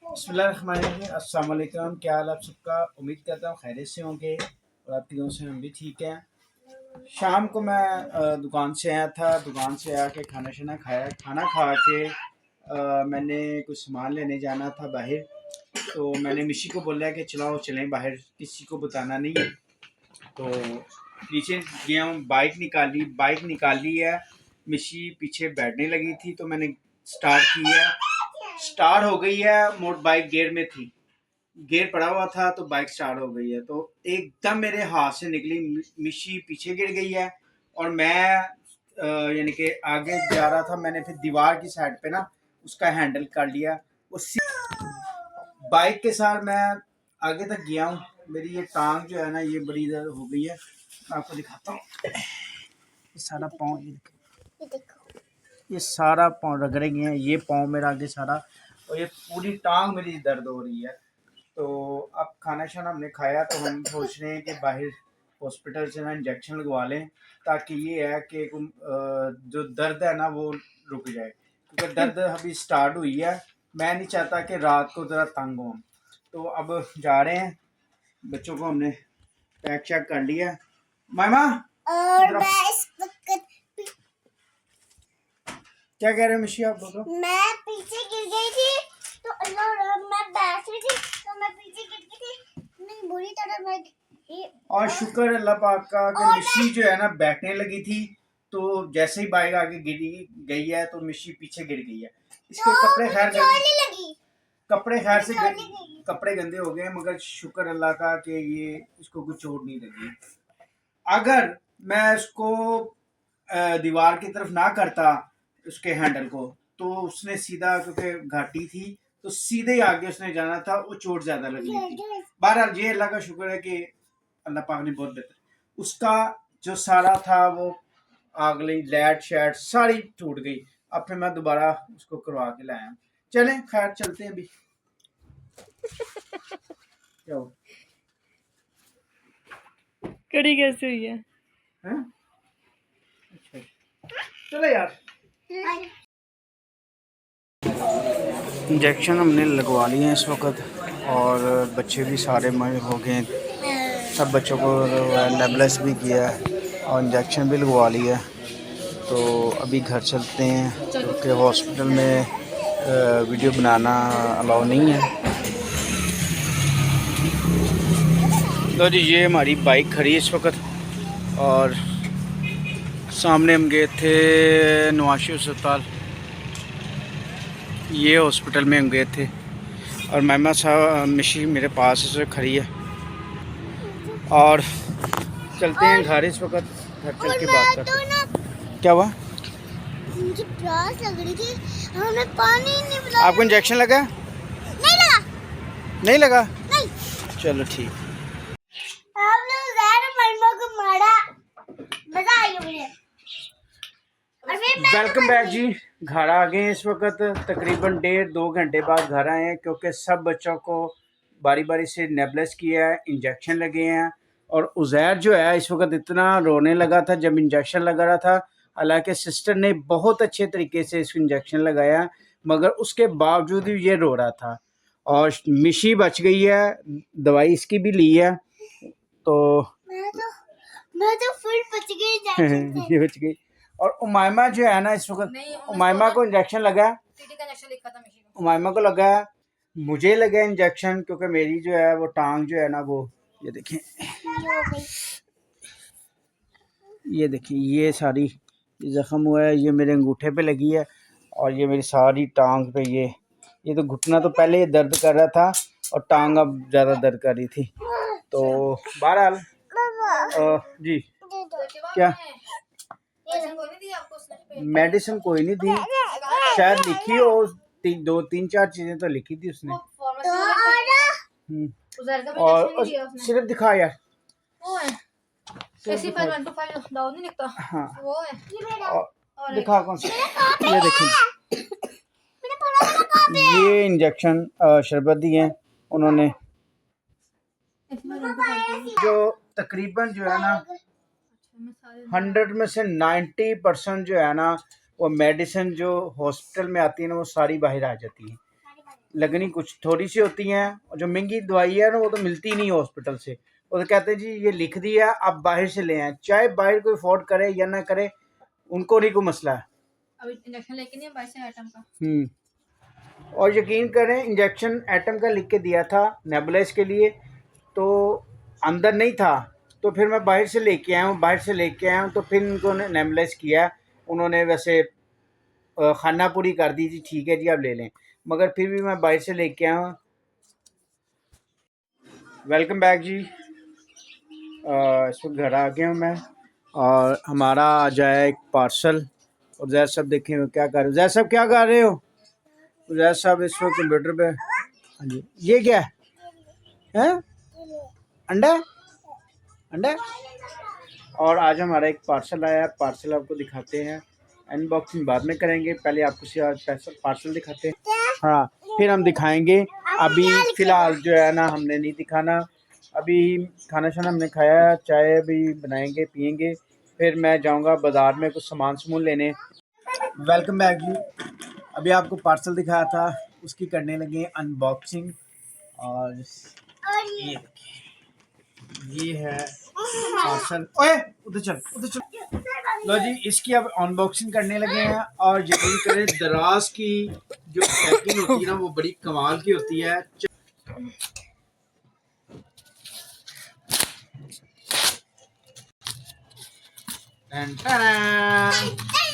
बिस्मिल्लाहिर्रहमानिर्रहीम। अस्सलाम वालेकुम। क्या हाल आप सबका? उम्मीद करता हूँ खैरियत से होंगे और आपकी दुआ से हम भी ठीक हैं। शाम को मैं दुकान से आया था। दुकान से आके खाना शाना खाया। खाना खा के मैंने कुछ सामान लेने जाना था बाहर। तो मैंने मिशी को बोला कि चलाओ चलें बाहर, किसी को बताना नहीं है। तो नीचे गया हूँ, बाइक निकाली है। मिशी पीछे बैठने लगी थी तो मैंने स्टार्ट किया। स्टार्ट हो गई है। मोटर बाइक गियर में थी, गियर पड़ा हुआ था तो बाइक स्टार्ट हो गई है। तो एकदम मेरे हाथ से निकली, मिशी पीछे गिर गई है और मैं यानी कि आगे जा रहा था। मैंने फिर दीवार की साइड पे ना उसका हैंडल कर लिया। उसी बाइक के साथ मैं आगे तक गया हूँ। मेरी ये टांग जो है ना ये बड़ी दर्द हो गई है। मैं आपको दिखाता हूँ। ये सारा पाँव, ये देखो, ये सारा पाँव रगड़े गए हैं। ये पाँव मेरा आगे सारा, और ये पूरी टांग मेरी दर्द हो रही है। तो अब खाना शाना हमने खाया तो हम सोच रहे हैं कि बाहर हॉस्पिटल से ना इंजेक्शन लगवा लें, ताकि ये है कि जो दर्द है ना वो रुक जाए, क्योंकि दर्द अभी स्टार्ट हुई है। मैं नहीं चाहता कि रात को ज़रा तंग हो। तो अब जा रहे हैं। बच्चों को हमने पैक शैक कर लिया। मामा और क्या कह रहे हैं मिशी, आप बोलो। मैं पीछे गिर गई थी तो अल्लाह, मैं बैठ रही थी तो मैं पीछे गिर गई थी, नहीं बुरी तरह मैं। और शुक्र अल्लाह पाक का कि मिशी जो है ना बैठने लगी थी। तो जैसे ही बाइक आगे गिरी गई है तो मिशी पीछे गिर गई है। इसके कपड़े से कपड़े गंदे हो गए, मगर शुक्र अल्लाह का कि ये इसको कुछ चोट नहीं लगी। अगर मैं इसको दीवार की तरफ ना करता उसके हैंडल को, तो उसने सीधा, क्योंकि घाटी थी तो सीधे ही आगे उसने जाना था, वो चोट ज्यादा लगी थी। बहरहाल ये अल्लाह का शुक्र है कि अल्लाह पाक ने बहुत बेहतर, उसका जो सारा था वो आग गई, लैट शैट सारी टूट गई। अब फिर मैं दोबारा उसको करवा के लाया। चलें खैर, चलते हैं अभी। क्या हो? कड़ी कैसे हुई है? अच्छा चलो यार। इंजेक्शन हमने लगवा लिए हैं इस वक्त, और बच्चे भी सारे मरे हो गए। सब बच्चों को नेबुलाइज भी किया है और इंजेक्शन भी लगवा लिया है। तो अभी घर चलते हैं, क्योंकि हॉस्पिटल में वीडियो बनाना अलाउ नहीं है। तो जी ये हमारी बाइक खड़ी है इस वक्त, और सामने हम गए थे नवाशी अस्पताल, ये हॉस्पिटल में हम गए थे। और मैमा साहब मिशी मेरे पास से खड़ी है, और चलते हैं घर इस वक्त। घर चल के बात करते हैं। क्या हुआ? मुझे प्यास लग रही थी, हमें पानी नहीं मिला। आपको इंजेक्शन लगा? नहीं लगा। नहीं लगा? नहीं। चलो ठीक। आपने मैमा को मारा, मजा आई मुझे। वेलकम बैक जी। घर आ गए इस वक्त, तकरीबन 1.5-2 घंटे बाद घर आए हैं, क्योंकि सब बच्चों को बारी बारी से नेबुलाइज किया है, इंजेक्शन लगे हैं। और उज़ैर जो है इस वक्त इतना रोने लगा था जब इंजेक्शन लगा रहा था। हालांकि सिस्टर ने बहुत अच्छे तरीके से इसको इंजेक्शन लगाया, मगर उसके बावजूद भी ये रो रहा था। और मिशी बच गई है, दवाई इसकी भी ली है। तो मैं तो फुल बच गई ये बच गई। और उमायमा जो है ना इस वक्त, उमायमा को इंजेक्शन लगा, उमायमा को लगा, मुझे लगा इंजेक्शन, क्योंकि मेरी जो है वो टांग जो है ना वो, ये देखें, ये देखिए, ये सारी जख्म हुआ है, ये मेरे अंगूठे पे लगी है, और ये मेरी सारी टांग पे, ये तो घुटना तो पहले ही दर्द कर रहा था और टांग अब ज़्यादा दर्द कर रही थी। तो बहरहाल जी क्या मेडिसिन कोई नहीं दी, शायद लिखी हो 2-3-4 चीजें तो लिखी थी उसने। और सिर्फ दिखा यार, हाँ और दिखा कौन सा, ये देखिए, ये इंजेक्शन शरबत दिए हैं उन्होंने, जो तकरीबन जो है ना 100 में से 90% जो है ना वो मेडिसिन जो हॉस्पिटल में आती है ना वो सारी बाहर आ जाती है। लगनी कुछ थोड़ी सी होती हैं, और जो महंगी दवाई है ना वो तो मिलती नहीं हॉस्पिटल से। वो तो कहते हैं जी ये लिख दिया आप बाहर से ले आए, चाहे बाहर कोई अफोर्ड करे या ना करे, उनको नहीं कोई मसला है। अभी इंजेक्शन लेके नहीं बाहर से आइटम का। और यकीन करें इंजेक्शन एटम का लिख के दिया था नेबुलाइज के लिए, तो अंदर नहीं था, तो फिर मैं बाहर से लेके आया हूँ, तो फिर उनको नेबुलाइज किया। उन्होंने वैसे खाना पूरी कर दी थी, ठीक है जी आप ले लें, मगर फिर भी मैं बाहर से लेके आया हूँ। वेलकम बैक जी। इस वक्त घर आ गया हूँ मैं, और हमारा आ जाए एक पार्सल। और जैद साहब देखें वो क्या कर रहे हो, जैद साहब क्या कर रहे हो? जैद साहब इस वक्त कंप्यूटर पे। हाँ जी, ये क्या है? अंडा अंडा। और आज हमारा एक पार्सल आया है, पार्सल आपको दिखाते हैं, अनबॉक्सिंग बाद में करेंगे, पहले आपको आज पार्सल दिखाते हैं। हाँ, फिर हम दिखाएंगे। अभी फ़िलहाल जो है ना हमने नहीं दिखाना, अभी खाना शाना हमने खाया, चाय भी बनाएंगे पियेंगे, फिर मैं जाऊंगा बाज़ार में कुछ सामान लेने। वेलकम बैक जी। अभी आपको पार्सल दिखाया था, उसकी करने लगे अनबॉक्सिंग। और ये देखिए, ये है पार्सल। ओए उधर चल। लो जी, इसकी अब अनबॉक्सिंग करने लगे हैं। और यकीन करें दराज की जो पैकिंग होती है ना वो बड़ी कमाल की होती है।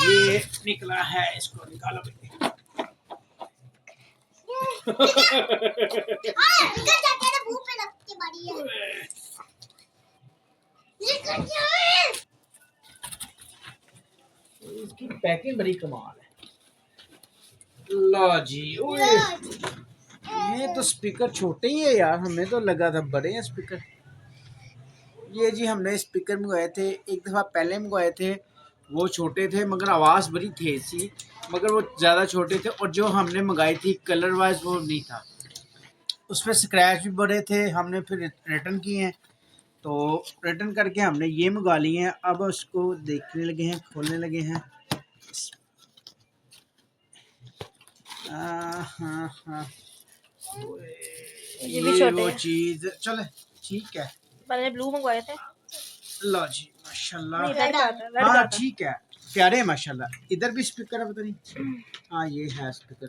ये निकला है, इसको निकालो बेटे। इसकी पैकिंग बड़ी कमाल है। लो जी, ओए ये तो स्पीकर छोटे ही है यार, हमें तो लगा था बड़े हैं स्पीकर। ये जी हमने स्पीकर मंगवाए थे, एक दफ़ा पहले मंगवाए थे, वो छोटे थे मगर आवाज़ बड़ी तेज सी, मगर वो ज़्यादा छोटे थे। और जो हमने मंगाई थी कलर वाइज वो नहीं था, उस पर स्क्रैच भी बड़े थे। हमने फिर रिटर्न किए हैं, तो रिटर्न करके हमने ये मंगा लिए हैं। अब उसको देखने लगे हैं, खोलने लगे हैं। हाँ ये भी ये छोटे वो हैं। चीज़ चले ठीक है। मैंने ब्लू मंगवाए थे। लो जी माशाल्लाह। नहीं, रेड का था, रेड हाँ का था। ठीक है, प्यारे हैं माशाल्लाह। इधर भी स्पीकर है, पता नहीं। हाँ ये है स्पीकर,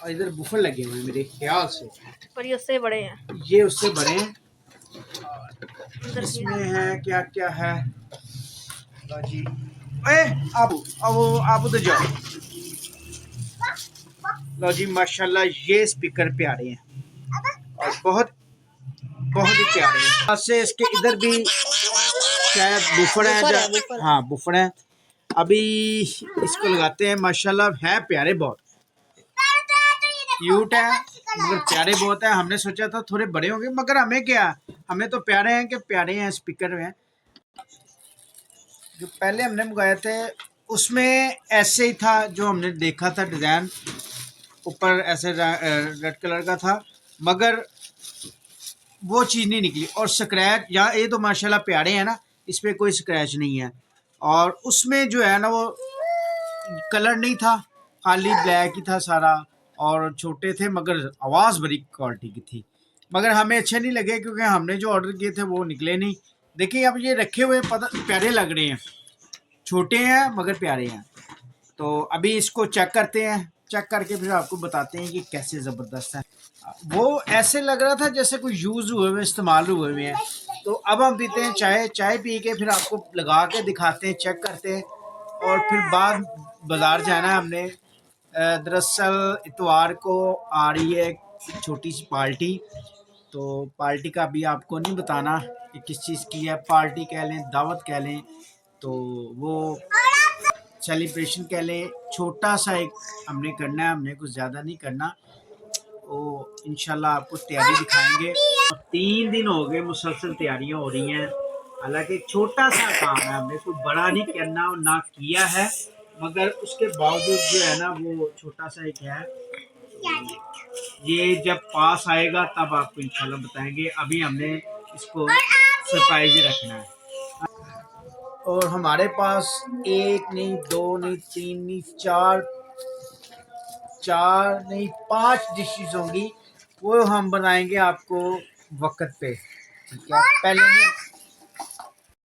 और इधर बुफर लगे हुए हैं मेरे ख्याल से, पर ये उससे बड़े हैं। ये उससे बड़े हैं। अंदर की इसमें है क्या क्या है। लो जी, ए आप उधर जाओ। लो जी माशाल्लाह, ये स्पीकर प्यारे हैं, और बहुत बहुत ही प्यारे हैं। से इसके इधर भी शायद बुफर है, बुफर है, बुफर। हाँ बुफर है। अभी इसको लगाते हैं, माशाल्लाह है प्यारे, बहुत क्यूट है, मगर प्यारे बहुत है। हमने सोचा था थोड़े बड़े होंगे, मगर हमें क्या, हमें तो प्यारे हैं कि प्यारे हैं स्पीकर में। जो पहले हमने मंगाए थे उसमें ऐसे ही था, जो हमने देखा था डिज़ाइन ऊपर ऐसे रेड कलर का था, मगर वो चीज़ नहीं निकली। और स्क्रैच यहाँ, ये तो माशाल्लाह प्यारे हैं ना, इस पर कोई स्क्रैच नहीं है। और उसमें जो है ना वो कलर नहीं था, खाली ब्लैक ही था सारा, और छोटे थे मगर आवाज़ बड़ी क्वालिटी की थी। मगर हमें अच्छे नहीं लगे, क्योंकि हमने जो ऑर्डर किए थे वो निकले नहीं। देखिए अब ये रखे हुए पता प्यारे लग रहे हैं, छोटे हैं मगर प्यारे हैं। तो अभी इसको चेक करते हैं, चेक करके फिर आपको बताते हैं कि कैसे ज़बरदस्त है। वो ऐसे लग रहा था जैसे कोई यूज़ हुए हुए, इस्तेमाल हुए हुए हैं। तो अब हम पीते हैं चाय, चाय पी के फिर आपको लगा के दिखाते हैं, चेक करते हैं। और फिर बाद बाज़ार जाना है हमने। दरअसल इतवार को आ रही है एक छोटी सी पार्टी, तो पार्टी का अभी आपको नहीं बताना कि किस चीज़ की है। पार्टी कह लें, दावत कह लें, तो वो सेलिब्रेशन कह लें, छोटा सा एक हमने करना है, हमने कुछ ज़्यादा नहीं करना। तो इंशाल्लाह आपको तैयारी दिखाएंगे। 3 दिन हो गए मुसलसल तैयारियां हो रही हैं, हालांकि छोटा सा काम है, हमने कोई बड़ा नहीं करना और ना किया है, मगर उसके बावजूद जो है ना वो छोटा सा एक है। ये जब पास आएगा तब आपको इंशाल्लाह बताएंगे। अभी हमने इसको सरप्राइज ही रखना है। और हमारे पास एक नहीं, दो नहीं, तीन नहीं, 4 नहीं 5 डिशेस होंगी, वो हम बनाएंगे आपको वक्त पे, ठीक है। पहले